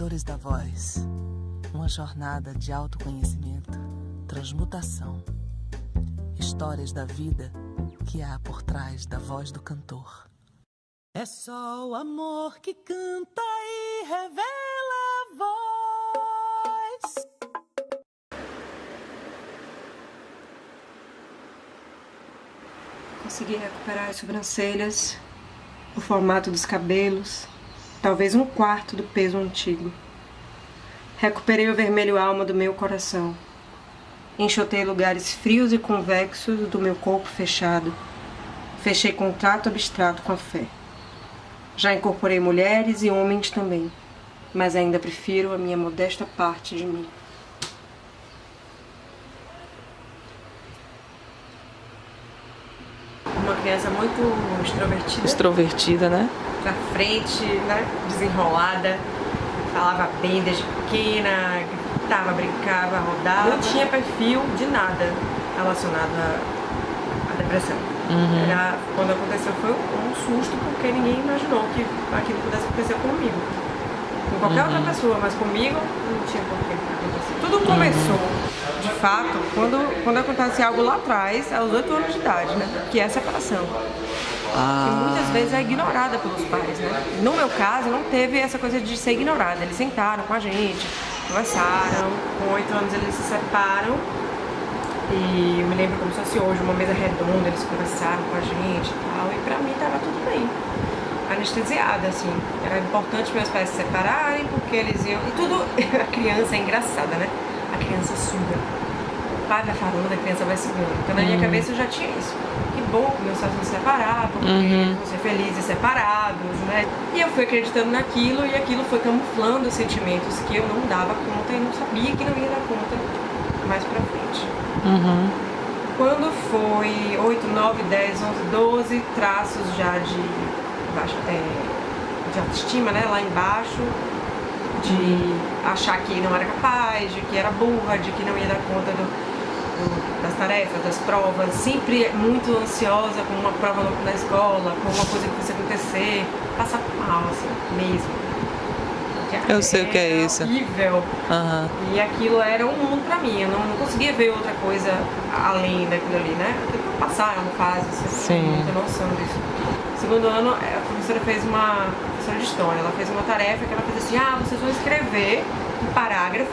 Despertadores da Voz. Uma jornada de autoconhecimento, transmutação. Histórias da vida que há por trás da voz do cantor. É só o amor que canta e revela a voz. Consegui recuperar as sobrancelhas, o formato dos cabelos, talvez um quarto do peso antigo. Recuperei o vermelho alma do meu coração. Enxotei lugares frios e convexos do meu corpo fechado. Fechei contato abstrato com a fé. Já incorporei mulheres e homens também, mas ainda prefiro a minha modesta parte de mim. Uma criança muito extrovertida. Extrovertida, né? Pra frente, né? Desenrolada. Falava bem desde pequena, gritava, brincava, rodava. Não tinha perfil de nada relacionado à depressão. Quando aconteceu foi um susto, porque ninguém imaginou que aquilo pudesse acontecer comigo. Com qualquer outra pessoa, mas comigo não tinha por que acontecer. Tudo começou, de fato, quando acontece algo lá atrás, aos 8 anos de idade, né? Que é a separação. Que muitas vezes é ignorada pelos pais, né? No meu caso, não teve essa coisa de ser ignorada. Eles sentaram com a gente, conversaram. Com 8 anos eles se separam. E eu me lembro como se fosse hoje, uma mesa redonda, eles conversaram com a gente e tal. E pra mim tava tudo bem. Anestesiada, assim. Era importante meus pais se separarem, porque eles iam... E tudo... A criança é engraçada, né? A criança suga. O pai vai falando, a criança vai sugando. Então na minha cabeça eu já tinha isso. Que bom que meus pais vão se separar, porque eles vão ser felizes separados, né? E eu fui acreditando naquilo, e aquilo foi camuflando sentimentos que eu não dava conta e não sabia que não ia dar conta mais pra frente. Quando foi 8, 9, 10, 11, 12, traços já de autoestima, né? Lá embaixo, de achar que não era capaz, de que era burra, de que não ia dar conta das tarefas, das provas, sempre muito ansiosa com uma prova na escola, com uma coisa que fosse acontecer, passar mal, assim, mesmo. Eu sei o que é isso. Horrível. E aquilo era um mundo pra mim, eu não conseguia ver outra coisa além daquilo ali, né? Tem que passar, é uma fase, você tem muita noção disso. No segundo ano, a professora professora de história, ela fez uma tarefa que ela fez assim, vocês vão escrever um parágrafo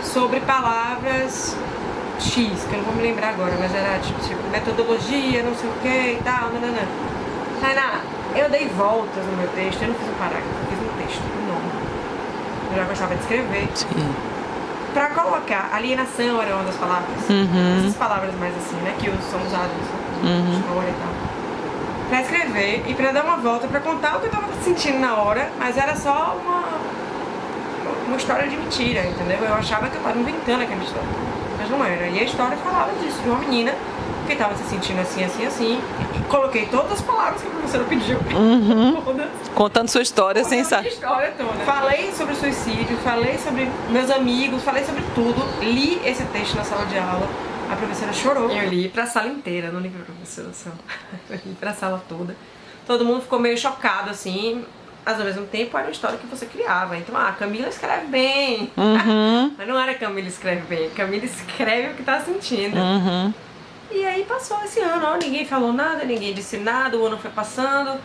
sobre palavras X, que eu não vou me lembrar agora, mas era tipo metodologia, não sei o que e tal, nananã. Tainá, eu dei voltas no meu texto, eu não fiz um parágrafo, eu fiz um texto, um nome. Eu já gostava de escrever. Sim. Pra colocar, alienação era uma das palavras. Essas palavras mais assim, né, que são usadas na história e tal. Pra escrever e pra dar uma volta, pra contar o que eu tava sentindo na hora, mas era só uma história de mentira, entendeu? Eu achava que eu tava inventando aquela história, mas não era. E a história falava disso, de uma menina que tava se sentindo assim, assim, assim. E coloquei todas as palavras que a professora pediu. Todas. Contando sua história sem saber. História toda. Falei sobre suicídio, falei sobre meus amigos, falei sobre tudo. Li esse texto na sala de aula. A professora chorou. Eu li pra sala inteira, não li pra professora só. Eu li pra sala toda. Todo mundo ficou meio chocado, assim. Mas ao mesmo tempo era uma história que você criava. Então, Camila escreve bem. Mas não era Camila escreve bem. Camila escreve o que tá sentindo. E aí passou esse ano, ninguém falou nada, ninguém disse nada, o ano foi passando.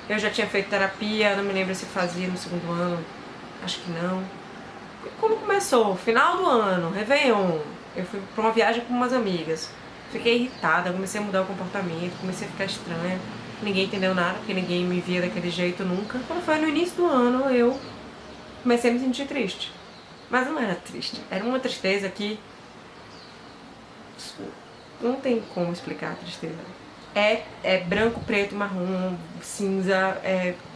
Eu já tinha feito terapia, não me lembro se fazia no segundo ano. Acho que não. E quando começou, final do ano, Réveillon, eu fui pra uma viagem com umas amigas. Fiquei irritada, comecei a mudar o comportamento, comecei a ficar estranha. Ninguém entendeu nada, porque ninguém me via daquele jeito nunca. Quando foi no início do ano, eu comecei a me sentir triste. Mas não era triste, era uma tristeza que... Não tem como explicar a tristeza. É branco, preto, marrom, cinza,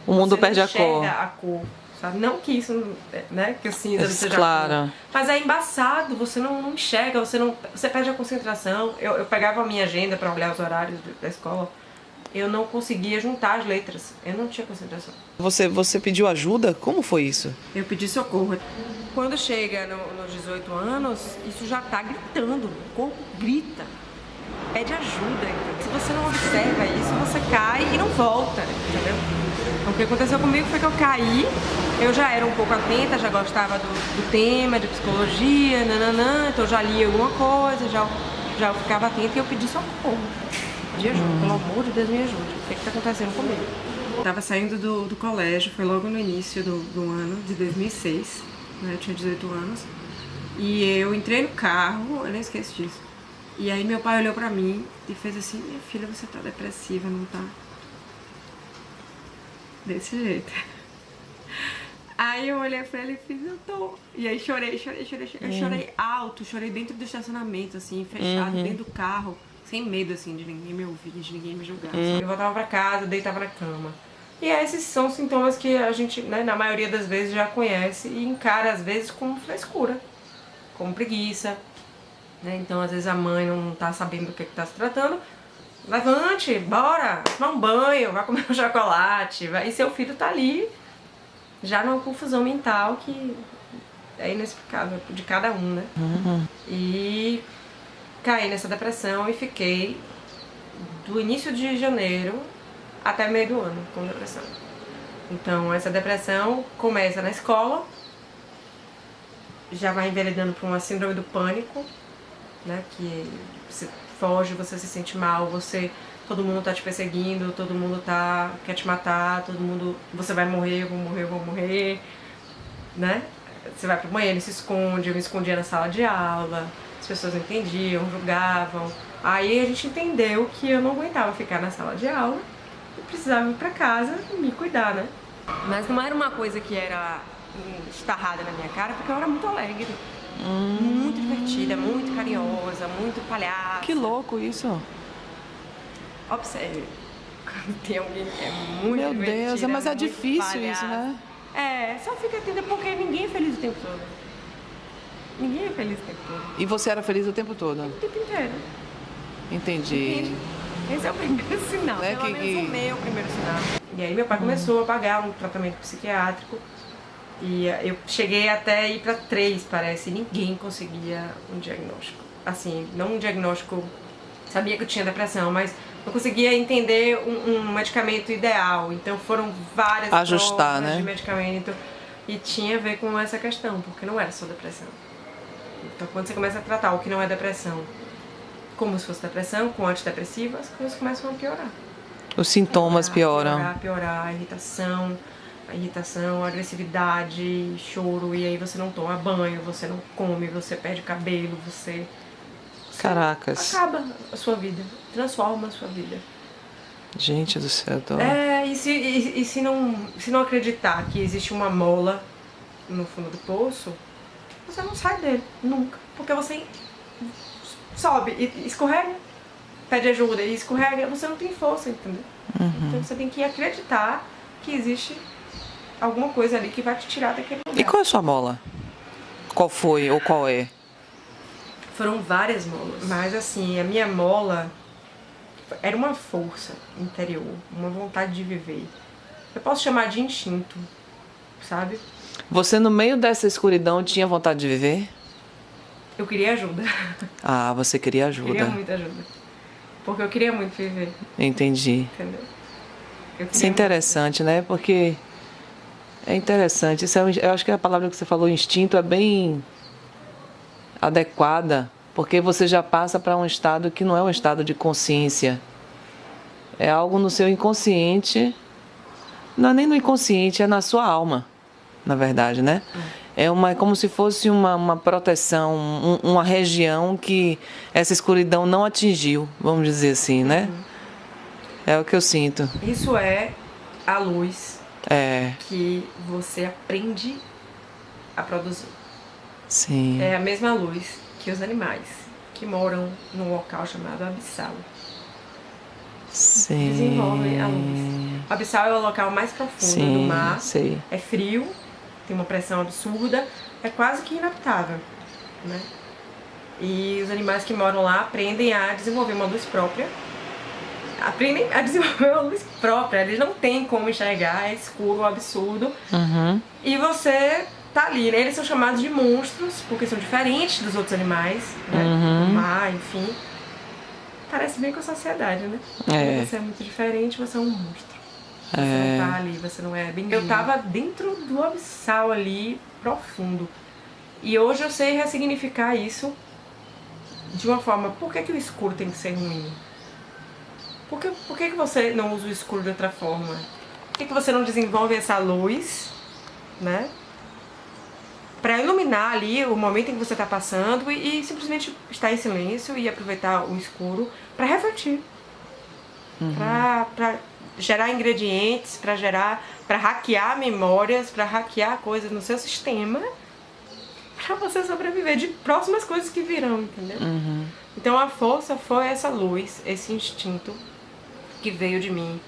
o mundo perde a cor. Sabe? Não que isso, né, que o cinza não seja claro. A cor. Mas é embaçado, você não enxerga, você perde a concentração. Eu pegava a minha agenda para olhar os horários da escola, eu não conseguia juntar as letras, eu não tinha concentração. Você pediu ajuda? Como foi isso? Eu pedi socorro. Quando chega nos 18 anos, isso já tá gritando, o corpo grita. Pede ajuda, entendeu? Se você não observa isso, você cai e não volta, entendeu? Então, o que aconteceu comigo foi que eu caí, eu já era um pouco atenta, já gostava do tema, de psicologia, nananã, então eu já lia alguma coisa, já ficava atenta e eu pedi socorro. Pedi ajuda, pelo amor de Deus, me ajude. O que está acontecendo comigo? Eu estava saindo do colégio, foi logo no início do ano, de 2006, né? Eu tinha 18 anos. E eu entrei no carro, eu nem esqueço disso. E aí meu pai olhou pra mim e fez assim: minha filha, você tá depressiva, não tá? Desse jeito. Aí eu olhei pra ele e fiz: eu tô. E aí chorei. Eu chorei alto, chorei dentro do estacionamento, assim, fechado, dentro do carro, sem medo, assim, de ninguém me ouvir, de ninguém me julgar. Eu voltava pra casa, deitava na cama. E esses são sintomas que a gente, né, na maioria das vezes já conhece e encara, às vezes, como frescura, como preguiça, né? Então, às vezes a mãe não tá sabendo do que tá se tratando. Levante, bora, tomar um banho, vai comer um chocolate. E seu filho tá ali, já numa confusão mental que é inexplicável de cada um, né? E caí nessa depressão e fiquei do início de janeiro até meio do ano com depressão. Então, essa depressão começa na escola, já vai enveredando para uma síndrome do pânico, né? Que você foge, você se sente mal, todo mundo tá te perseguindo, todo mundo quer te matar, todo mundo, você vai morrer, eu vou morrer, né? Você vai pro banheiro e se esconde, eu me escondia na sala de aula, as pessoas não entendiam, julgavam. Aí a gente entendeu que eu não aguentava ficar na sala de aula e precisava ir pra casa e me cuidar, né? Mas não era uma coisa que era estarrada na minha cara, porque eu era muito alegre. Muito divertida, muito carinhosa, muito palhaça. Que louco isso. Observe, quando tem alguém que é muito Meu divertida, Deus, mas é muito difícil palhaça. isso, né? É, só fica atenta porque ninguém é feliz o tempo todo. Ninguém é feliz o tempo todo. E você era feliz o tempo todo? O tempo inteiro. Entendi. Entende? Esse é o primeiro sinal, É pelo menos o meu primeiro sinal. E aí meu pai começou a pagar um tratamento psiquiátrico. E eu cheguei até ir pra 3, parece, e ninguém conseguia um diagnóstico. Assim, não um diagnóstico, sabia que eu tinha depressão, mas não conseguia entender um medicamento ideal. Então foram várias Ajustar, formas né? de medicamento e tinha a ver com essa questão, porque não era só depressão. Então quando você começa a tratar o que não é depressão como se fosse depressão, com antidepressivo, as coisas começam a piorar. Os sintomas pioram. Piorar, a irritação, a agressividade, choro, e aí você não toma banho, você não come, você perde o cabelo, você Caracas. acaba a sua vida, transforma a sua vida. Gente do céu, tô... E se não acreditar que existe uma mola no fundo do poço, você não sai dele, nunca. Porque você sobe e escorrega, pede ajuda e escorrega, você não tem força, entendeu? Então você tem que acreditar que existe alguma coisa ali que vai te tirar daquele lugar. E qual é a sua mola? Qual foi ou qual é? Foram várias molas, mas assim, a minha mola era uma força interior, uma vontade de viver. Eu posso chamar de instinto, sabe? Você no meio dessa escuridão tinha vontade de viver? Eu queria ajuda. Ah, você queria ajuda. Eu queria muita ajuda. Porque eu queria muito viver, Entendi. entendeu? Isso é interessante, né? Porque é interessante. Isso eu acho que a palavra que você falou, instinto, é bem adequada, porque você já passa para um estado que não é um estado de consciência. É algo no seu inconsciente, não é nem no inconsciente, é na sua alma, na verdade, né? É como se fosse uma proteção, uma região que essa escuridão não atingiu, vamos dizer assim, né? É o que eu sinto. Isso é a luz É, que você aprende a produzir. sim. É a mesma luz que os animais que moram num local chamado abissal Sim. desenvolvem a luz. O abissal é o local mais profundo do Sim, mar. sei. É frio, tem uma pressão absurda, é quase que inabitável, né? E os animais que moram lá aprendem a desenvolver uma luz própria. Aprendem a desenvolver uma luz própria, eles não têm como enxergar, é escuro, absurdo. E você tá ali, né? Eles são chamados de monstros, porque são diferentes dos outros animais, né? Do mar, enfim. Parece bem com a sociedade, né? É. Você é muito diferente, você é um monstro. Você não tá ali, você não é bem. Eu tava dentro do abissal ali, profundo. E hoje eu sei ressignificar isso de uma forma. Por que o escuro tem que ser ruim? Por que você não usa o escuro de outra forma? Por que você não desenvolve essa luz, né? Pra iluminar ali o momento em que você tá passando e simplesmente estar em silêncio e aproveitar o escuro pra refletir. Pra gerar ingredientes, pra hackear memórias, pra hackear coisas no seu sistema, pra você sobreviver de próximas coisas que virão, entendeu? Então a força foi essa luz, esse instinto que veio de mim,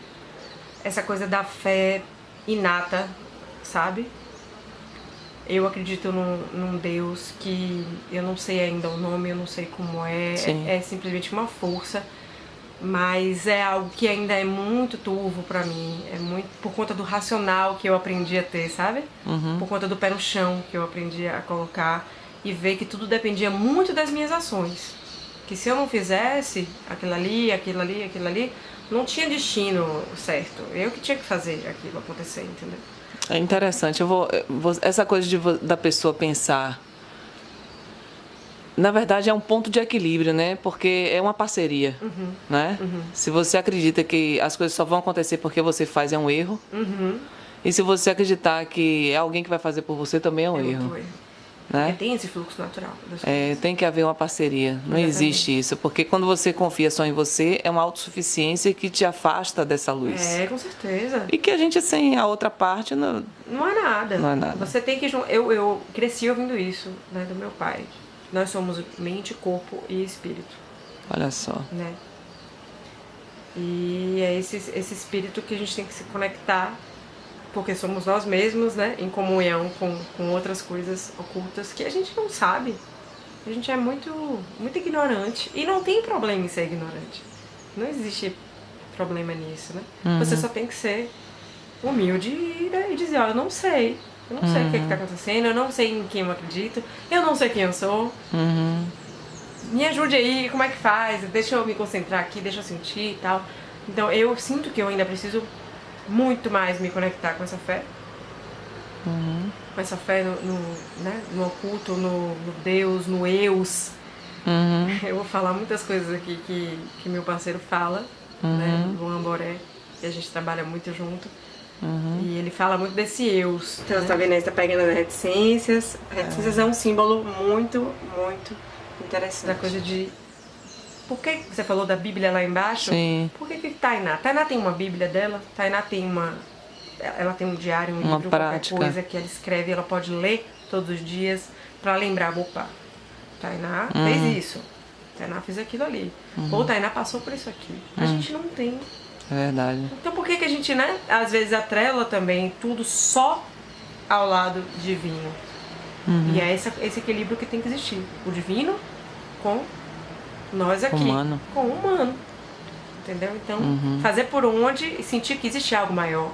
essa coisa da fé inata, sabe? Eu acredito num Deus que eu não sei ainda o nome, eu não sei como é simplesmente uma força. Mas é algo que ainda é muito turvo pra mim. É muito por conta do racional que eu aprendi a ter, sabe? Por conta do pé no chão que eu aprendi a colocar. E ver que tudo dependia muito das minhas ações. Que se eu não fizesse aquilo ali, não tinha destino certo. Eu que tinha que fazer aquilo acontecer, entendeu? É interessante. Essa coisa da pessoa pensar... Na verdade, é um ponto de equilíbrio, né? Porque é uma parceria, né? Se você acredita que as coisas só vão acontecer porque você faz, é um erro. E se você acreditar que é alguém que vai fazer por você, também é um erro. Né? Porque tem esse fluxo natural. Tem que haver uma parceria. Não existe isso. Porque quando você confia só em você, é uma autossuficiência que te afasta dessa luz. Com certeza. E que a gente, sem a outra parte, não é nada. Não é nada. Você tem que... Eu cresci ouvindo isso, né, do meu pai. Nós somos mente, corpo e espírito. Olha só. Né? E é esse espírito que a gente tem que se conectar, porque somos nós mesmos, né? Em comunhão com outras coisas ocultas que a gente não sabe. A gente é muito ignorante. E não tem problema em ser ignorante. Não existe problema nisso, né? Você só tem que ser humilde e dizer, ó, eu não sei. Eu não sei o que está acontecendo, eu não sei em quem eu acredito, eu não sei quem eu sou. Me ajude aí, como é que faz? Deixa eu me concentrar aqui, deixa eu sentir e tal. Então eu sinto que eu ainda preciso muito mais me conectar com essa fé. Com essa fé no oculto, no Deus, no Eus. Eu vou falar muitas coisas aqui que meu parceiro fala, né, Luan Boré, que a gente trabalha muito junto. E ele fala muito desse eus. Então você tá vendo aí, você tá pegando as reticências. Reticências é um símbolo muito, muito interessante. Da coisa de... Por que você falou da Bíblia lá embaixo? Sim. Por que Tainá? Tainá tem uma Bíblia dela? Tainá tem ela tem um diário, um livro, prática. Qualquer coisa que ela escreve, ela pode ler todos os dias pra lembrar, opa, Tainá fez isso. Tainá fez aquilo ali. Ou Tainá passou por isso aqui. A gente não tem... É verdade. Então por que a gente, né, às vezes atrela também tudo só ao lado divino? E é esse equilíbrio que tem que existir. O divino com nós aqui. Com o humano. Entendeu? Então, fazer por onde e sentir que existe algo maior.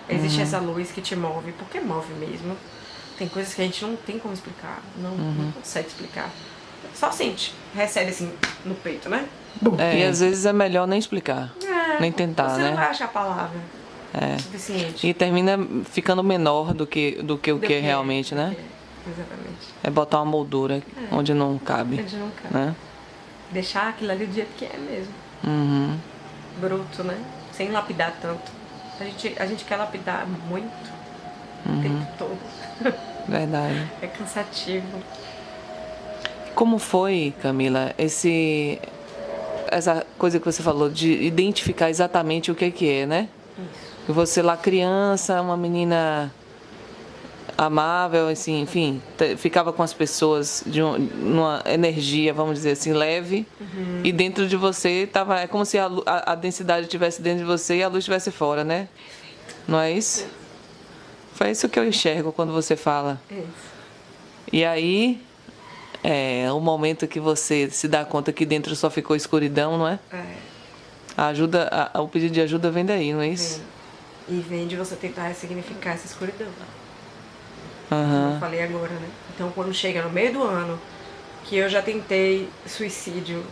Existe essa luz que te move. Porque move mesmo. Tem coisas que a gente não tem como explicar. Não consegue explicar. Só sente. Recebe assim no peito, né? E às vezes é melhor nem explicar. Nem tentar, você né? não vai achar a palavra suficiente. E termina ficando menor do que o que é realmente, né? Exatamente. É botar uma moldura onde não cabe. Onde não cabe. Né? Deixar aquilo ali do jeito que é mesmo. Bruto, né? Sem lapidar tanto. A gente quer lapidar muito o tempo todo. Verdade. É cansativo. Como foi, Camila, essa coisa que você falou de identificar exatamente o que é, né? Isso. Você lá criança, uma menina amável, assim, enfim, ficava com as pessoas numa energia, vamos dizer assim, leve, e dentro de você é como se a densidade estivesse dentro de você e a luz estivesse fora, né? Não é isso? Foi isso que eu enxergo quando você fala. Isso. E aí, o momento que você se dá conta que dentro só ficou escuridão, não é? O pedido de ajuda vem daí, não é isso? E vem de você tentar ressignificar essa escuridão. Como eu falei agora, né? Então, quando chega no meio do ano, que eu já tentei suicídio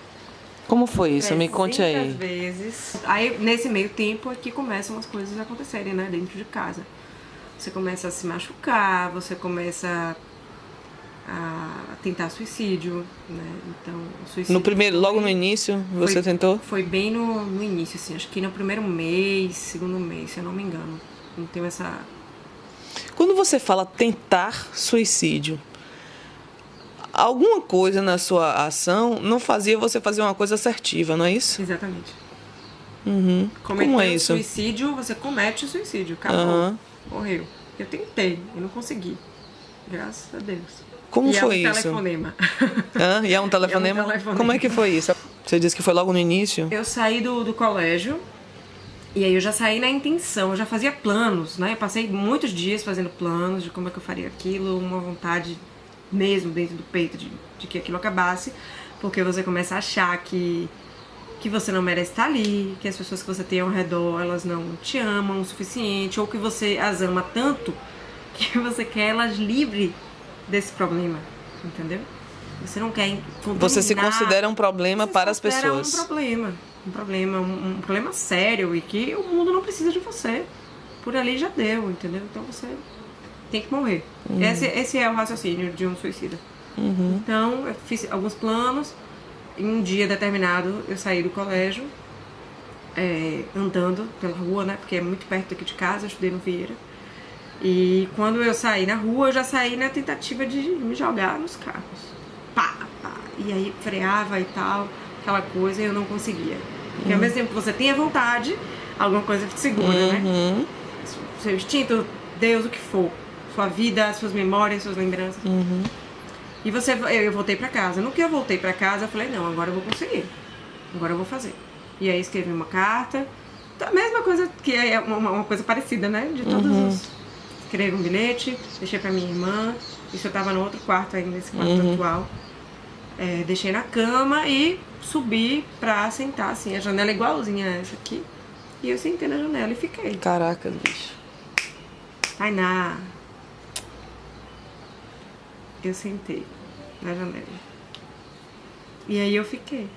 Como foi isso? Me conte 300 aí. vezes. Aí, nesse meio tempo, é que começam as coisas a acontecerem, né? Dentro de casa. Você começa a se machucar, você começa a tentar suicídio, né? Então, suicídio No primeiro, logo no início, você tentou? Foi bem no início, assim. Acho que no primeiro mês, segundo mês, se eu não me engano. Não tenho essa... Quando você fala tentar suicídio, alguma coisa na sua ação não fazia você fazer uma coisa assertiva, não é isso? Exatamente. Uhum. Como é isso? Suicídio, você comete o suicídio. Acabou. Morreu. Eu tentei, eu não consegui. Graças a Deus. Como foi isso? Telefonema. E é um telefonema? É um telefonema. Como é que foi isso? Você disse que foi logo no início? Eu saí do colégio e aí eu já saí na intenção, eu já fazia planos, né? Eu passei muitos dias fazendo planos de como é que eu faria aquilo, uma vontade mesmo dentro do peito de que aquilo acabasse, porque você começa a achar que você não merece estar ali, que as pessoas que você tem ao redor, elas não te amam o suficiente, ou que você as ama tanto que você quer elas livres desse problema, entendeu? Você não quer contaminar. Você se considera um problema para as pessoas. Um problema sério e que o mundo não precisa de você. Por ali já deu, entendeu? Então você tem que morrer. Esse é o raciocínio de um suicida. Então eu fiz alguns planos. Em um dia determinado eu saí do colégio, andando pela rua, né? Porque é muito perto daqui de casa, eu estudei no Vieira. E quando eu saí na rua, eu já saí na tentativa de me jogar nos carros. Pá, pá. E aí freava e tal, aquela coisa, e eu não conseguia. Porque ao mesmo tempo que você tem a vontade, alguma coisa te segura, né? Seu instinto, Deus, o que for. Sua vida, suas memórias, suas lembranças. E eu voltei pra casa. No que eu voltei pra casa, eu falei, não, agora eu vou conseguir. Agora eu vou fazer. E aí escrevi uma carta. A mesma coisa, que é uma coisa parecida, né? De todos os... Escrevi um bilhete, deixei pra minha irmã. Isso eu tava no outro quarto ainda, nesse quarto atual. Deixei na cama e subi pra sentar, assim. A janela é igualzinha a essa aqui. E eu sentei na janela e fiquei. Caraca, bicho. Tainá. Eu sentei na janela. E aí eu fiquei.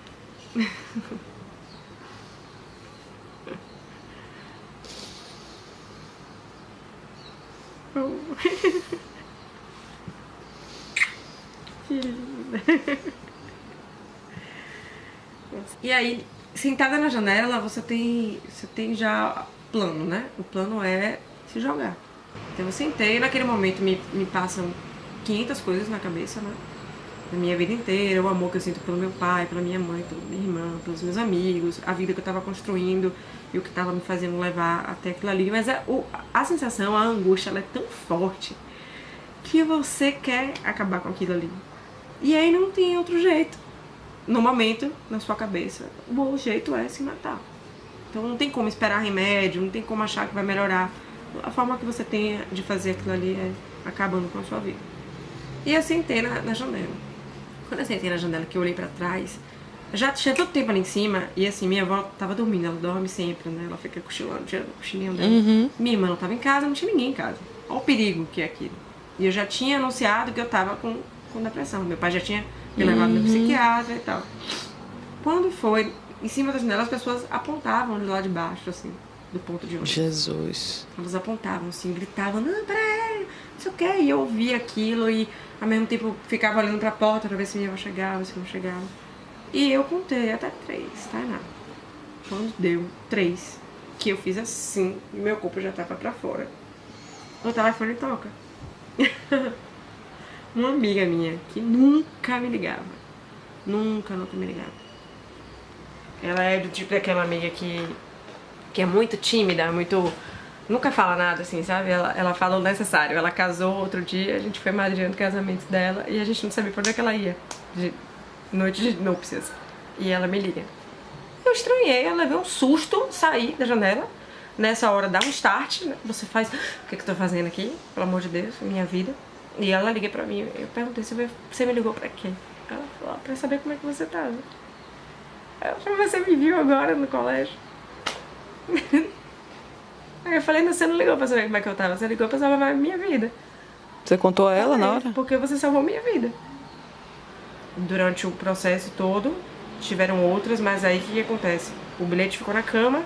E aí, sentada na janela, você tem já plano, né? O plano é se jogar. Então eu sentei, naquele momento me passam 500 coisas na cabeça, né? Da minha vida inteira, o amor que eu sinto pelo meu pai, pela minha mãe, pela minha irmã, pelos meus amigos, a vida que eu tava construindo e o que tava me fazendo levar até aquilo ali. Mas a sensação, a angústia, ela é tão forte que você quer acabar com aquilo ali. E aí não tem outro jeito. No momento, na sua cabeça, o jeito é se matar. Então não tem como esperar remédio, não tem como achar que vai melhorar. A forma que você tem de fazer aquilo ali é acabando com a sua vida. E eu sentei na janela. Quando eu sentei na janela, que eu olhei pra trás, já tinha todo tempo ali em cima, e assim, minha avó tava dormindo, ela dorme sempre, né? Ela fica cochilando, tirando o cochilinho dela. Minha irmã não tava em casa, não tinha ninguém em casa. Olha o perigo que é aquilo. E eu já tinha anunciado que eu tava com depressão. Meu pai já tinha me levado no psiquiatra e tal. Quando foi, em cima da janela, as pessoas apontavam de lá de baixo, assim, do ponto de ônibus. Jesus. Elas apontavam, assim, gritavam, não, peraí, não sei o que. E eu ouvia aquilo e, ao mesmo tempo, ficava olhando pra porta pra ver se minha avó chegava, se não chegava. E eu contei até 3, tá, nada. Quando deu 3, que eu fiz assim, e meu corpo já tava pra fora. O telefone toca. Uma amiga minha, que nunca me ligava. Nunca me ligava. Ela é do tipo daquela amiga que é muito tímida, muito... Nunca fala nada, assim, sabe? Ela fala o necessário. Ela casou outro dia, a gente foi madrinhando o casamento dela e a gente não sabia pra onde é que ela ia. De noite de núpcias. E ela me liga. Eu estranhei, ela levei um susto, saí da janela. Nessa hora dá um start, né? Você faz... O que eu tô fazendo aqui? Pelo amor de Deus, minha vida. E ela liga pra mim. Eu perguntei, você me ligou pra quê? Ela falou, pra saber como é que você tá. Eu falei, você me viu agora no colégio? Aí eu falei, não, você não ligou pra saber como é que eu tava, você ligou pra salvar a minha vida. Você contou a ela na hora? Porque você salvou minha vida. Durante o processo todo, tiveram outras, mas aí o que acontece? O bilhete ficou na cama,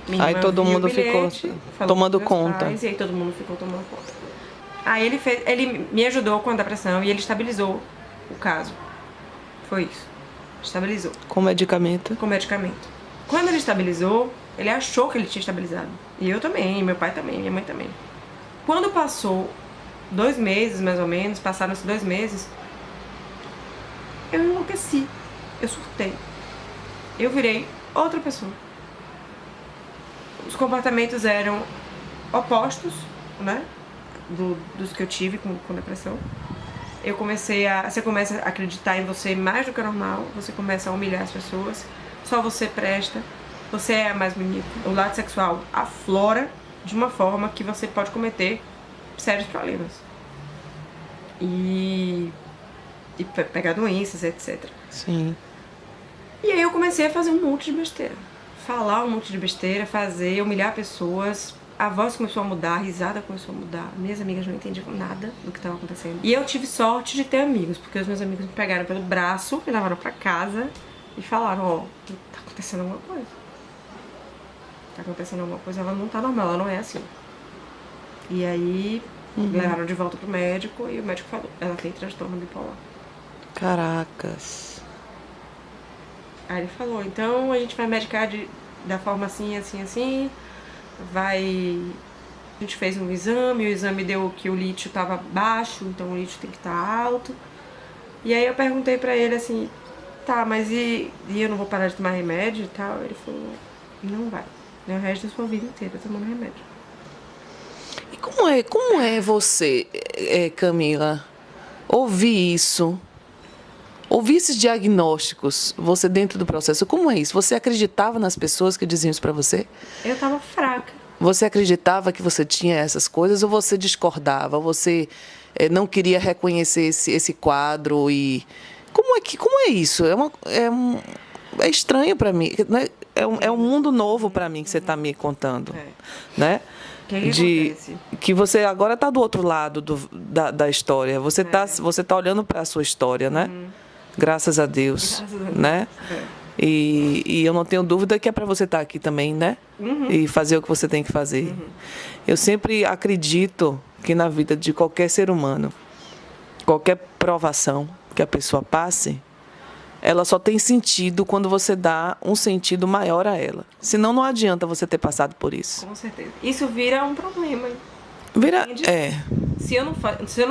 minha Aí irmã todo viu o mundo bilhete, ficou falou tomando pros meus conta. pais, e aí todo mundo ficou tomando conta. Aí ele me ajudou com a depressão e ele estabilizou o caso. Foi isso. Estabilizou. Com medicamento. Com medicamento. Quando ele estabilizou, ele achou que ele tinha estabilizado. E eu também, meu pai também, minha mãe também. Quando passou 2 meses, mais ou menos, passaram-se 2 meses, eu enlouqueci. Eu surtei. Eu virei outra pessoa. Os comportamentos eram opostos, né? Dos que eu tive com depressão. Você começa a acreditar em você mais do que o normal, você começa a humilhar as pessoas, só você presta, você é a mais bonita. O lado sexual aflora de uma forma que você pode cometer sérios problemas. E pegar doenças, etc. Sim. E aí eu comecei a fazer um monte de besteira. Falar um monte de besteira, humilhar pessoas. A voz começou a mudar, a risada começou a mudar. Minhas amigas não entendiam nada do que estava acontecendo. E eu tive sorte de ter amigos, porque os meus amigos me pegaram pelo braço, me levaram pra casa e falaram, ó, tá acontecendo alguma coisa. Tá acontecendo alguma coisa, ela não tá normal, ela não é assim. E aí levaram de volta pro médico e o médico falou, ela tem transtorno bipolar. Caracas. Aí ele falou, então a gente vai medicar da forma assim, assim, assim. A gente fez um exame, o exame deu que o lítio estava baixo, então o lítio tem que estar alto. E aí eu perguntei pra ele assim, tá, mas e eu não vou parar de tomar remédio e tal? Ele falou, não vai, é o resto da sua vida inteira tomando remédio. E como é você, Camila, ouvir isso? Ouvir esses diagnósticos, você dentro do processo, como é isso? Você acreditava nas pessoas que diziam isso pra você? Eu tava fraca. Você acreditava que você tinha essas coisas ou você discordava? Você não queria reconhecer esse quadro? E como é isso? É estranho pra mim, né? É um mundo novo pra mim que você tá me contando, né? Que acontece? Que você agora tá do outro lado da história. Você tá olhando pra sua história, né? Graças a Deus, né? E eu não tenho dúvida que é para você estar aqui também, né? E fazer o que você tem que fazer. Eu sempre acredito que na vida de qualquer ser humano, qualquer provação que a pessoa passe, ela só tem sentido quando você dá um sentido maior a ela. Senão não adianta você ter passado por isso. Com certeza. Isso vira um problema. Se eu não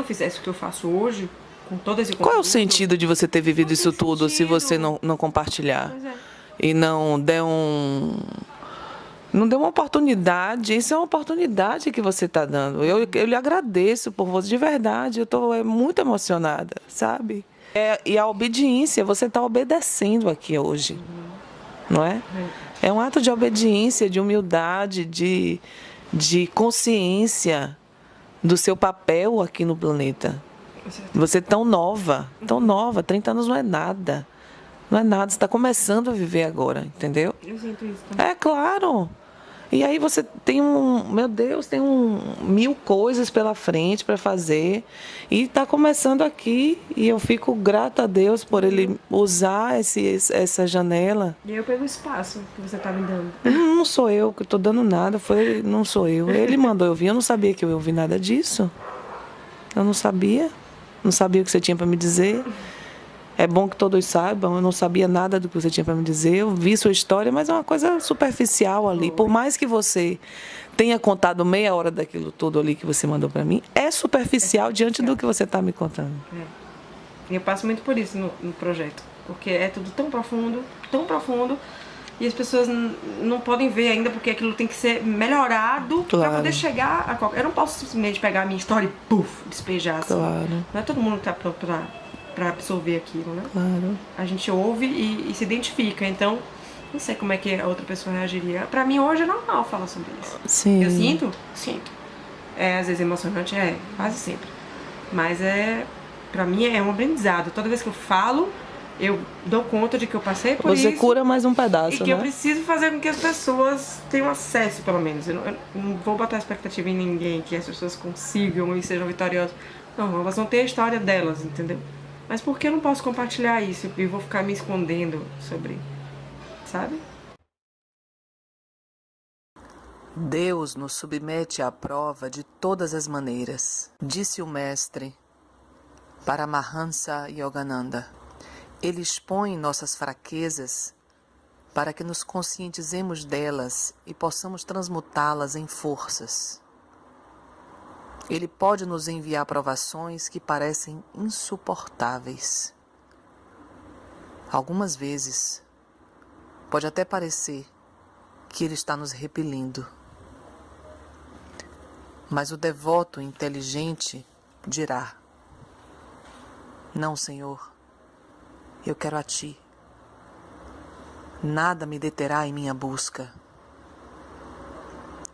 fizesse o que eu faço hoje, com todo esse Qual é o sentido de você ter vivido isso tudo se você não compartilhar? Pois é. E não der uma oportunidade. Isso é uma oportunidade que você está dando. Eu lhe agradeço por você, de verdade. Eu estou muito emocionada, sabe? E a obediência, você está obedecendo aqui hoje, não é? É um ato de obediência, de humildade, de consciência do seu papel aqui no planeta. Você é tão nova, 30 anos não é nada. Não é nada, você está começando a viver agora, entendeu? Eu sinto isso também. É claro. E aí você tem tem 1000 coisas pela frente para fazer. E está começando aqui. E eu fico grata a Deus por Ele usar essa janela. E eu pelo espaço que você está me dando. Não sou eu que estou dando nada, não sou eu. Ele mandou eu vir, eu não sabia que eu ia ouvir nada disso. Eu não sabia. Não sabia o que você tinha para me dizer. É bom que todos saibam, eu não sabia nada do que você tinha para me dizer. Eu vi sua história, mas é uma coisa superficial ali. Por mais que você tenha contado meia hora daquilo tudo ali que você mandou para mim, é superficial diante do que você está me contando. E eu passo muito por isso no projeto. Porque é tudo tão profundo, e as pessoas não podem ver ainda, porque aquilo tem que ser melhorado para poder chegar a qualquer... Eu não posso simplesmente pegar a minha história e despejar assim. Claro. Não é todo mundo que está pronto para absorver aquilo, né? Claro. A gente ouve e se identifica, então não sei como é que a outra pessoa reagiria. Pra mim hoje é normal falar sobre isso. Sim. Eu sinto. Às vezes emocionante, quase sempre. Mas pra mim é um aprendizado. Toda vez que eu falo, eu dou conta de que eu passei por isso. Você cura mais um pedaço, e que eu preciso fazer com que as pessoas tenham acesso, pelo menos. Eu não vou botar expectativa em ninguém, que as pessoas consigam e sejam vitoriosas. Não, elas vão ter a história delas, entendeu? Mas por que eu não posso compartilhar isso e vou ficar me escondendo sobre, sabe? Deus nos submete à prova de todas as maneiras, disse o mestre Paramahansa Yogananda. Ele expõe nossas fraquezas para que nos conscientizemos delas e possamos transmutá-las em forças. Ele pode nos enviar provações que parecem insuportáveis. Algumas vezes, pode até parecer que Ele está nos repelindo. Mas o devoto inteligente dirá: não, Senhor, eu quero a Ti. Nada me deterá em minha busca.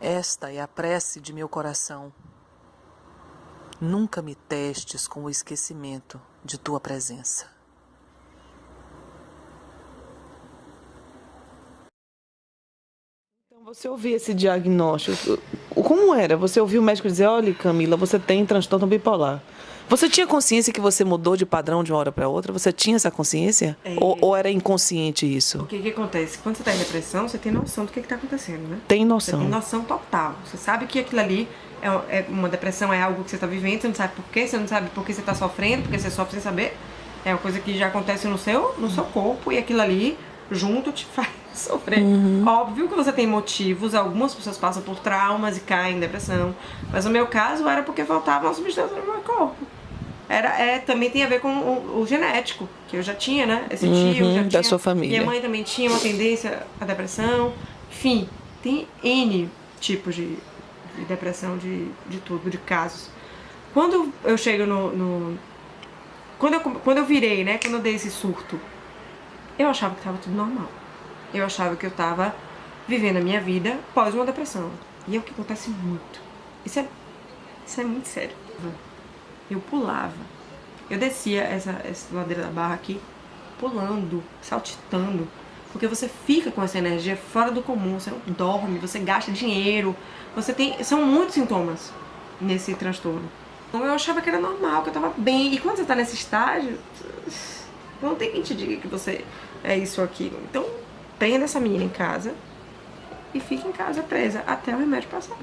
Esta é a prece de meu coração. Nunca me testes com o esquecimento de Tua presença. Então você ouviu esse diagnóstico, como era? Você ouviu o médico dizer: olha, Camila, você tem transtorno bipolar. Você tinha consciência que você mudou de padrão de uma hora para outra? Você tinha essa consciência? Ou era inconsciente isso? O que acontece? Quando você está em depressão, você tem noção do que está acontecendo, né? Tem noção. Você tem noção total. Você sabe que aquilo ali é uma depressão, é algo que você está vivendo, você não sabe por quê, você não sabe por que você está sofrendo, porque você sofre sem saber. É uma coisa que já acontece no seu corpo e aquilo ali junto te faz sofrer. Óbvio que você tem motivos, algumas pessoas passam por traumas e caem em depressão, mas no meu caso era porque faltava uma substância no meu corpo. Também tem a ver com o genético, que eu já tinha, né? Esse tio, já da tinha, sua família. Minha mãe também tinha uma tendência à depressão. Enfim, tem N tipos de depressão, de tudo, de casos. Quando eu chego Quando eu virei, né? Quando eu dei esse surto, eu achava que estava tudo normal. Eu achava que eu estava vivendo a minha vida pós uma depressão. E é o que acontece muito. Isso é muito sério. Eu pulava. Eu descia essa ladeira da barra aqui, pulando, saltitando. Porque você fica com essa energia fora do comum, você não dorme, você gasta dinheiro. São muitos sintomas nesse transtorno. Então eu achava que era normal, que eu tava bem. E quando você tá nesse estágio, não tem quem te diga que você é isso ou aquilo. Então, prenda essa menina em casa e fica em casa presa até o remédio passar.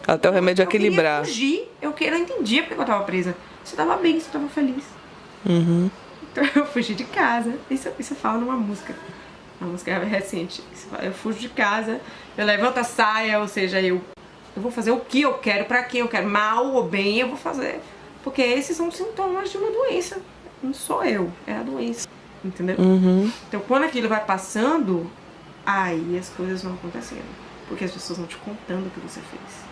Até o remédio equilibrar. Eu fugir, eu não entendia porque eu tava presa. Você tava bem, você tava feliz. Então eu fugi de casa. Isso fala numa música. Uma música recente. Eu fujo de casa, eu levanto a saia, ou seja, eu vou fazer o que eu quero, pra quem eu quero, mal ou bem, eu vou fazer. Porque esses são sintomas de uma doença. Não sou eu, é a doença. Entendeu? Então quando aquilo vai passando, aí as coisas vão acontecendo. Porque as pessoas vão te contando o que você fez.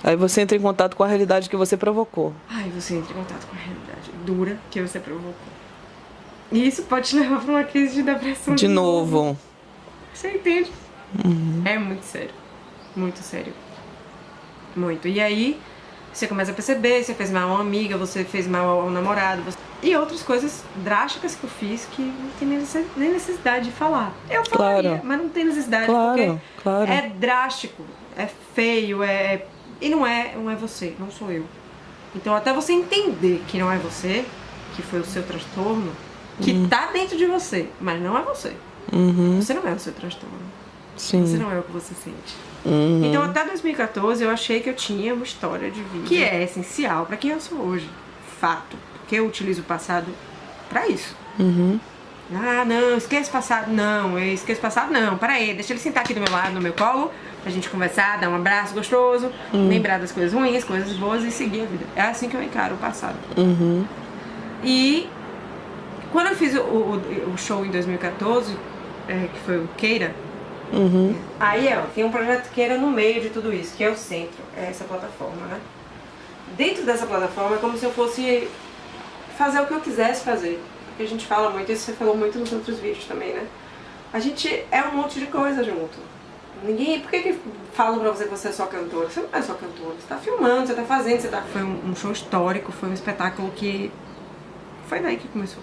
Aí você entra em contato com a realidade que você provocou. Aí você entra em contato com a realidade dura que você provocou. E isso pode te levar pra uma crise de depressão De novo. Você entende? É muito sério. Muito sério. Muito. E aí, você começa a perceber, você fez mal a uma amiga, você fez mal ao namorado. E outras coisas drásticas que eu fiz que não tem nem necessidade de falar. Eu falaria, mas não tem necessidade, porque é drástico, é feio, e não é você, não sou eu. Então até você entender que não é você, que foi o seu transtorno, que tá dentro de você, mas não é você. Você não é o seu transtorno. Sim. Você não é o que você sente. Então até 2014 eu achei que eu tinha uma história de vida que é essencial pra quem eu sou hoje. Fato. Porque eu utilizo o passado pra isso. Ah, não, esquece o passado. Não, eu esqueço o passado, não. Para aí, deixa ele sentar aqui do meu lado, no meu colo, pra gente conversar, dar um abraço gostoso, lembrar das coisas ruins, coisas boas e seguir a vida. É assim que eu encaro o passado. E quando eu fiz o show em 2014, que foi o Queira, aí tem um projeto Queira no meio de tudo isso, que é o centro, é essa plataforma, né? Dentro dessa plataforma é como se eu fosse fazer o que eu quisesse fazer. Porque a gente fala muito, isso você falou muito nos outros vídeos também, né? A gente é um monte de coisa junto. Por que falam pra você que você é só cantora? Você não é só cantora, você tá filmando, você tá fazendo, Foi um show histórico, foi um espetáculo que foi daí que começou.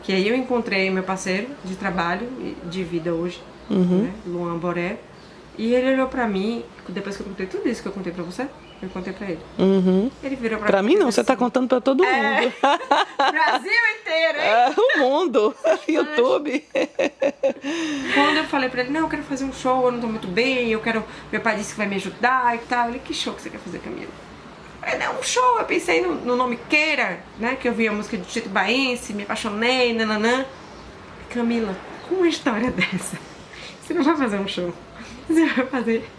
Que aí eu encontrei meu parceiro de trabalho, de vida hoje, né? Luan Boré. E ele olhou pra mim, depois que eu contei tudo isso que eu contei pra você, Eu contei pra ele. Uhum. Ele virou Pra mim não, você tá assim, contando pra todo mundo. Brasil inteiro, hein? O mundo, YouTube. Quando eu falei pra ele, não, eu quero fazer um show, eu não tô muito bem, eu quero... Meu pai disse que vai me ajudar e tal. Ele, que show que você quer fazer, Camila? Eu falei, não, um show. Eu pensei no nome Queira, né? Que eu vi a música de Tito Baense, me apaixonei, nananã. Camila, com uma história dessa, você não vai fazer um show. Você vai fazer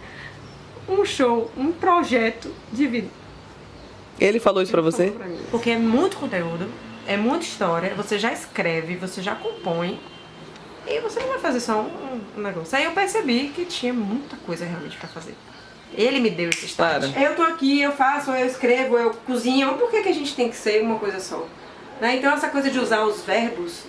um show, um projeto de vida. Ele falou isso pra você? Pra mim. Porque é muito conteúdo, é muita história, você já escreve, você já compõe e você não vai fazer só um negócio. Aí eu percebi que tinha muita coisa realmente pra fazer. Ele me deu esse start. Eu tô aqui, eu faço, eu escrevo, eu cozinho, mas por que a gente tem que ser uma coisa só? Né? Então essa coisa de usar os verbos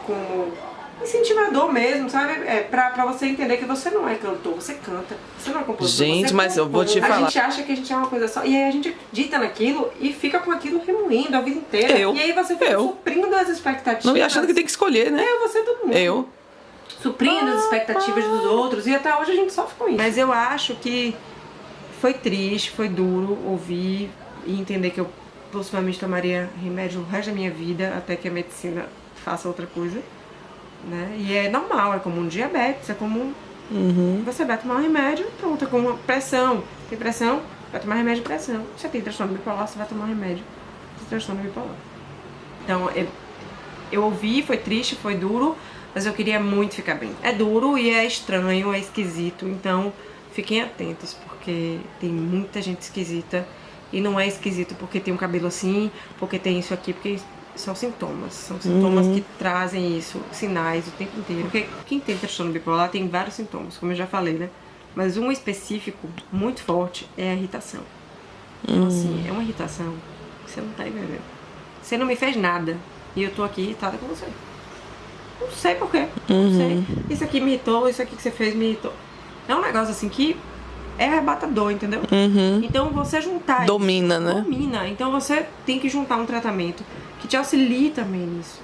como incentivador mesmo, sabe? Pra você entender que você não é cantor, você canta, você não é compositor. Gente, mas eu vou te falar. A gente acha que a gente é uma coisa só, e aí a gente acredita naquilo e fica com aquilo remoendo a vida inteira. E aí você fica suprindo as expectativas. Não, e achando que tem que escolher, né? Você, todo mundo. Suprindo as expectativas dos outros, e até hoje a gente sofre com isso. Mas eu acho que foi triste, foi duro ouvir e entender que eu possivelmente tomaria remédio o resto da minha vida, até que a medicina faça outra coisa. Né? E é normal, é como um diabetes, é como você vai tomar um remédio, pronto, é como uma pressão. Tem pressão, vai tomar remédio de pressão. Você tem transtorno bipolar, você vai tomar um remédio de transtorno bipolar. Então, eu ouvi, foi triste, foi duro, mas eu queria muito ficar bem. É duro e é estranho, é esquisito, então fiquem atentos, porque tem muita gente esquisita. E não é esquisito porque tem um cabelo assim, porque tem isso aqui, porque são sintomas que trazem isso, sinais o tempo inteiro. Porque quem tem transtorno bipolar tem vários sintomas, como eu já falei, né? Mas um específico, muito forte, é a irritação. Então, assim, é uma irritação que você não tá entendendo. Você não me fez nada e eu tô aqui irritada com você. Não sei por quê, não sei. Isso aqui me irritou, isso aqui que você fez me irritou. É um negócio assim que é arrebatador, entendeu? Então você juntar domina, isso, né? Domina. Então você tem que juntar um tratamento que te auxilie também nisso.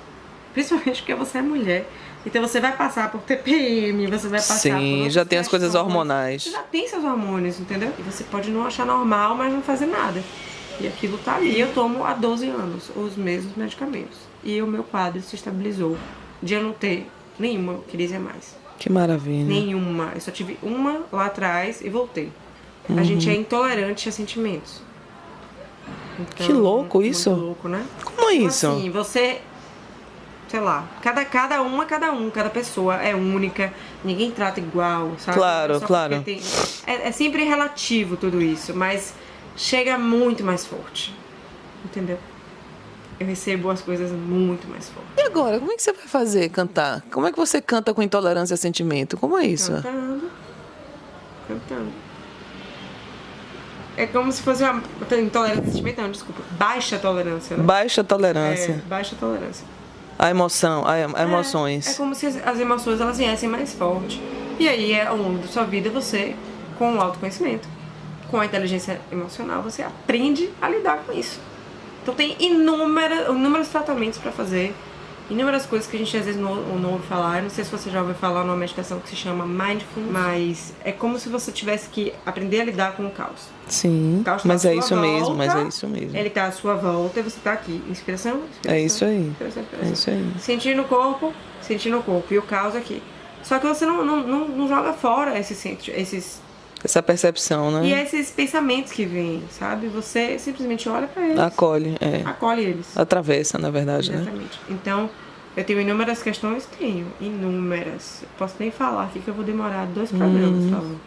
Principalmente porque você é mulher. Então você vai passar por TPM, você vai passar por... Sim, já tem as coisas hormonais. Você já tem seus hormônios, entendeu? E você pode não achar normal, mas não fazer nada. E aquilo tá ali. Eu tomo há 12 anos os mesmos medicamentos. E o meu quadro se estabilizou de eu não ter nenhuma crise a mais. Que maravilha. Nenhuma. Eu só tive uma lá atrás e voltei. A gente é intolerante a sentimentos. Então, que louco isso. Muito louco, né? Como é isso? Assim, você... Sei lá, cada pessoa é única, ninguém trata igual, sabe? Claro, claro. É sempre relativo tudo isso, mas chega muito mais forte, entendeu? Eu recebo as coisas muito mais fortes. E agora, como é que você vai fazer, cantar? Como é que você canta com intolerância a sentimento? Como é isso? Cantando. É como se fosse uma intolerância a sentimento, não, desculpa. Baixa tolerância, né? Baixa tolerância. Baixa tolerância. A emoção, a emoções. É como se as emoções elas viessem mais forte. E aí, ao longo da sua vida, você, com o autoconhecimento, com a inteligência emocional, você aprende a lidar com isso. Então tem inúmeros tratamentos para fazer, inúmeras coisas que a gente às vezes não ouve falar. Eu não sei se você já ouviu falar numa meditação que se chama Mindfulness, mas é como se você tivesse que aprender a lidar com o caos. Sim, mas é isso mesmo, Ele tá à sua volta e você tá aqui. Inspiração. É isso aí. Inspiração. É isso aí. Sentindo o corpo e o caos aqui. Só que você não joga fora essa percepção, né? E esses pensamentos que vêm, sabe? Você simplesmente olha pra eles. Acolhe eles. Atravessa, na verdade, exatamente. Né? Então, eu tenho inúmeras questões? Tenho, inúmeras. Eu posso nem falar aqui que eu vou demorar 2 programas falando.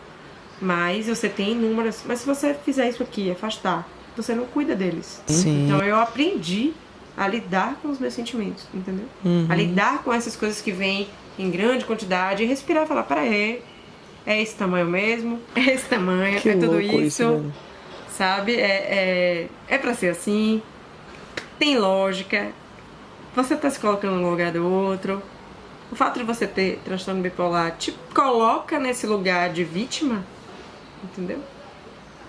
Mas você tem inúmeras. Mas se você fizer isso aqui, afastar, você não cuida deles. Sim. Então eu aprendi a lidar com os meus sentimentos, entendeu? A lidar com essas coisas que vêm em grande quantidade e respirar e falar, peraí, é esse tamanho mesmo, é esse tamanho, que é tudo isso, sabe? É pra ser assim, tem lógica, você tá se colocando no lugar do outro. O fato de você ter transtorno bipolar te coloca nesse lugar de vítima, entendeu?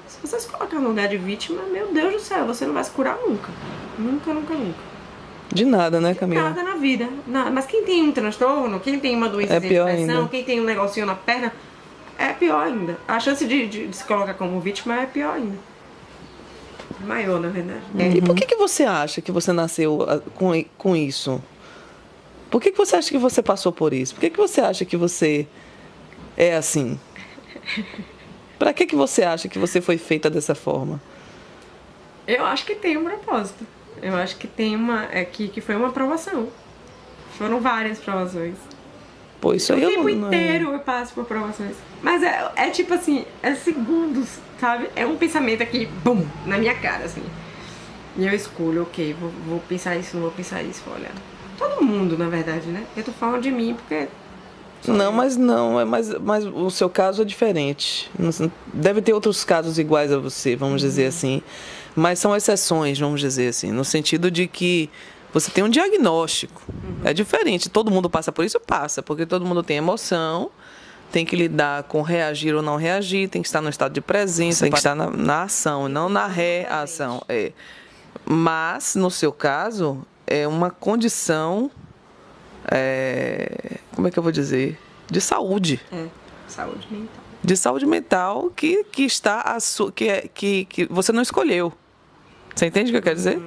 Se você se colocar no lugar de vítima, meu Deus do céu, você não vai se curar nunca. Nunca, nunca, nunca. De nada, né, Camila? De nada na vida. Mas quem tem um transtorno, quem tem uma doença de depressão, quem tem um negocinho na perna, é pior ainda. A chance de se colocar como vítima é pior ainda. maior, na verdade. E por que você acha que você nasceu com isso? Por que você acha que você passou por isso? Por que você acha que você é assim? Para que você acha que você foi feita dessa forma? Eu acho que tem um propósito. Eu acho que tem que foi uma provação. Foram várias provações. Pô, isso aí o tempo inteiro eu passo por provações. Mas é tipo assim, é segundos, sabe? É um pensamento aqui, bum, na minha cara, assim. E eu escolho, ok, vou pensar isso, não vou pensar isso, vou olhar. Todo mundo, na verdade, né? Eu tô falando de mim porque... Mas o seu caso é diferente. Deve ter outros casos iguais a você, vamos dizer assim. Mas são exceções, vamos dizer assim, no sentido de que você tem um diagnóstico. É diferente, todo mundo passa por isso? Passa, porque todo mundo tem emoção, tem que lidar com reagir ou não reagir, tem que estar no estado de presença, tem que estar na ação, não na reação. Mas, no seu caso, é uma condição, como é que eu vou dizer? De saúde. Saúde mental. De saúde mental que está que você não escolheu. Você entende o que eu quero dizer?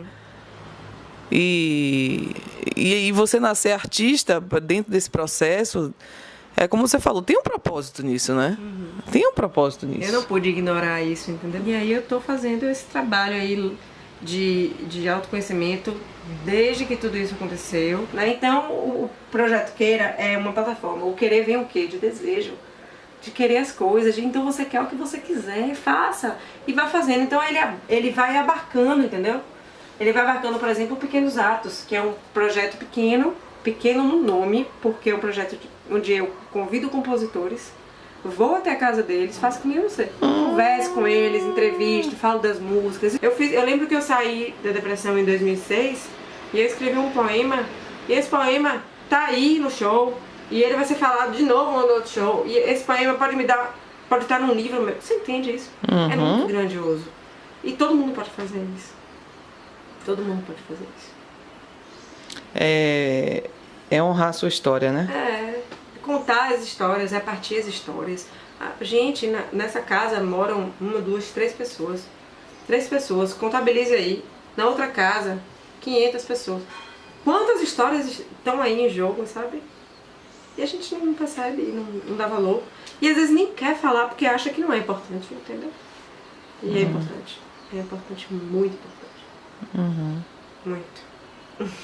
E você nascer artista dentro desse processo, é como você falou, tem um propósito nisso, né? Tem um propósito nisso. Eu não pude ignorar isso, entendeu? E aí eu tô fazendo esse trabalho aí de autoconhecimento desde que tudo isso aconteceu, né? Então o Projeto Queira é uma plataforma. O querer vem o quê? De desejo, de querer as coisas, então você quer o que você quiser, faça e vá fazendo. Então ele vai abarcando, entendeu? Ele vai abarcando, por exemplo, Pequenos Atos, que é um projeto pequeno no nome, porque é um projeto onde eu convido compositores, vou até a casa deles, faço que nem você. Converso com eles, entrevisto, falo das músicas. Eu lembro que eu saí da depressão em 2006 e eu escrevi um poema, e esse poema tá aí no show, e ele vai ser falado de novo no outro show, e esse poema pode estar num livro meu. Você entende isso? É muito grandioso. E todo mundo pode fazer isso. Todo mundo pode fazer isso. É honrar a sua história, né? Contar as histórias, repartir as histórias. Gente, nessa casa moram 1, 2, 3 pessoas. 3 pessoas, contabilize aí. Na outra casa, 500 pessoas. Quantas histórias estão aí em jogo, sabe? E a gente não percebe, não dá valor. E às vezes nem quer falar porque acha que não é importante, entendeu? E é importante. É importante, muito importante. Muito.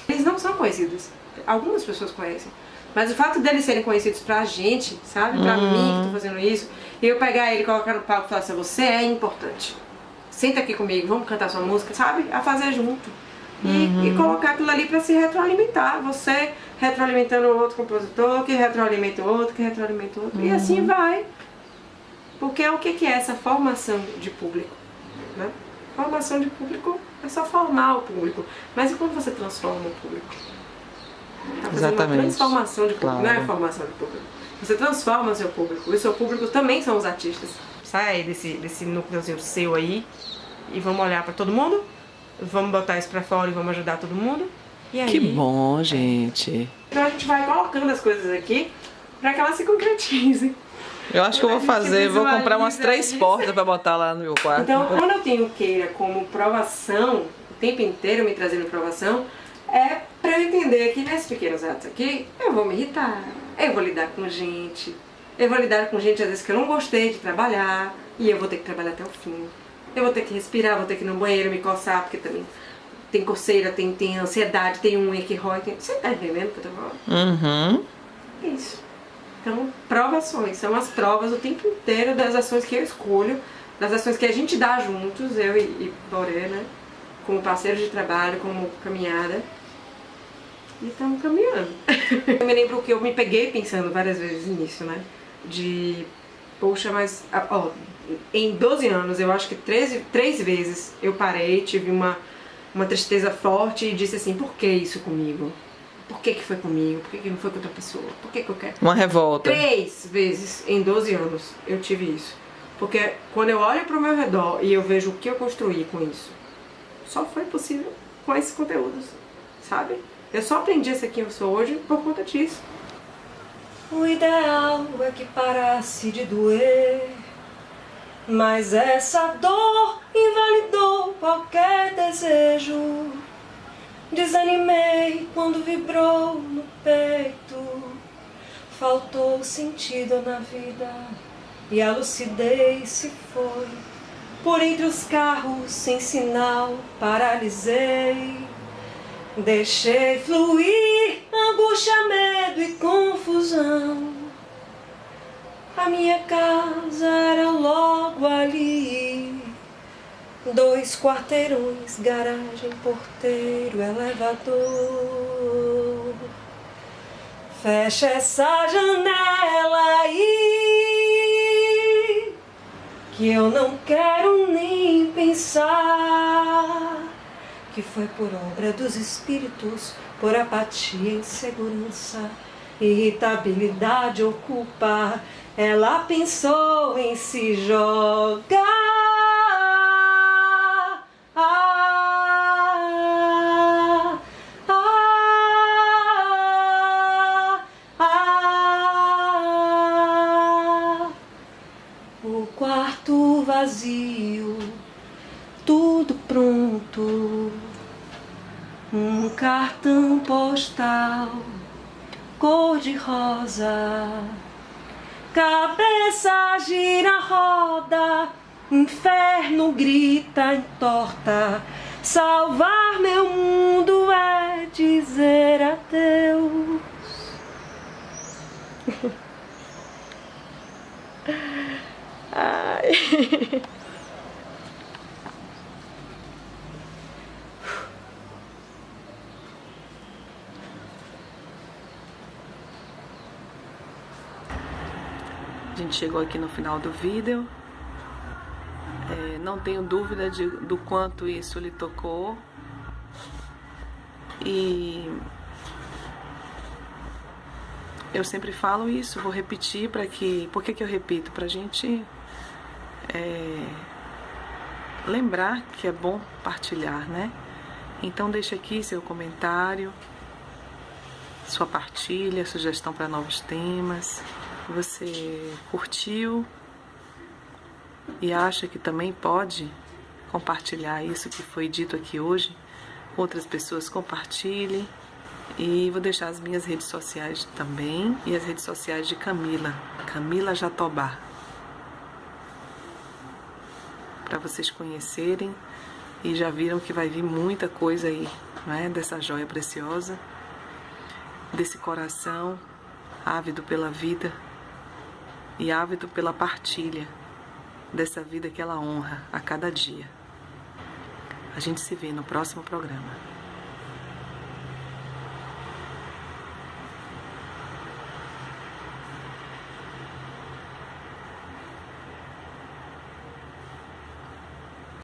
Eles não são conhecidos. Algumas pessoas conhecem. Mas o fato deles serem conhecidos pra gente, sabe? Pra mim que tô fazendo isso, e eu pegar ele, colocar no palco e falar assim, você é importante. Senta aqui comigo, vamos cantar sua música, sabe? A fazer junto. E colocar aquilo ali pra se retroalimentar. Você retroalimentando o outro compositor, que retroalimenta o outro, que retroalimenta o outro. E assim vai. Porque o que é essa formação de público? Né? Formação de público é só formar o público. Mas e quando você transforma o público? Tá fazendo uma transformação de público, não é formação de público. Você transforma o seu público. E o seu público também são os artistas. Sai desse núcleozinho seu aí e vamos olhar pra todo mundo. Vamos botar isso pra fora e vamos ajudar todo mundo. E aí, que bom, gente. Então a gente vai colocando as coisas aqui pra que elas se concretizem. Eu acho que eu vou comprar umas 3 portas pra botar lá no meu quarto. Então, quando eu tenho Queira como provação, o tempo inteiro me trazendo provação, é pra eu entender que nesses pequenos atos aqui, eu vou me irritar, eu vou lidar com gente, eu vou lidar com gente às vezes que eu não gostei de trabalhar, e eu vou ter que trabalhar até o fim. Eu vou ter que respirar, vou ter que ir no banheiro, me coçar, porque também tem coceira, tem ansiedade, tem unha que rói, Você tá entendendo o que eu tô falando? Isso. Então, provações, são as provas o tempo inteiro das ações que eu escolho, das ações que a gente dá juntos, eu e Boré, né? Como parceiros de trabalho, como caminhada. E estamos caminhando. Eu me lembro que eu me peguei pensando várias vezes nisso, né? Poxa, mas... em 12 anos, eu acho que 3 vezes eu parei, tive uma tristeza forte e disse assim, por que isso comigo? Por que foi comigo? Por que não foi com outra pessoa? Por que eu quero? Uma revolta. 3 vezes em 12 anos eu tive isso. Porque quando eu olho pro meu redor e eu vejo o que eu construí com isso, só foi possível com esses conteúdos, sabe? Eu só aprendi essa quem eu sou hoje por conta disso. O ideal é que parasse de doer. Mas essa dor invalidou qualquer desejo. Desanimei quando vibrou no peito. Faltou sentido na vida e a lucidez se foi. Por entre os carros sem sinal paralisei. Deixei fluir angústia, medo e confusão. A minha casa era logo ali. 2 quarteirões, garagem, porteiro, elevador. Fecha essa janela aí, que eu não quero nem pensar. Que foi por obra dos espíritos, por apatia, insegurança, irritabilidade ou culpa, ela pensou em se jogar. O quarto vazio, tudo pronto, um cartão postal cor-de-rosa, cabeça gira, roda, inferno grita, entorta. Salvar meu mundo é dizer adeus. Ai. A gente chegou aqui no final do vídeo. Não tenho dúvida do quanto isso lhe tocou. E eu sempre falo isso, vou repetir para que... Por que eu repito? Pra gente lembrar que é bom partilhar, né? Então deixa aqui seu comentário, sua partilha, sugestão para novos temas. Você curtiu e acha que também pode compartilhar isso que foi dito aqui hoje, outras pessoas compartilhem. E vou deixar as minhas redes sociais também e as redes sociais de Camila Jatobá, para vocês conhecerem. E já viram que vai vir muita coisa aí, não é? Dessa joia preciosa, desse coração ávido pela vida e ávido pela partilha dessa vida que ela honra a cada dia. A gente se vê no próximo programa.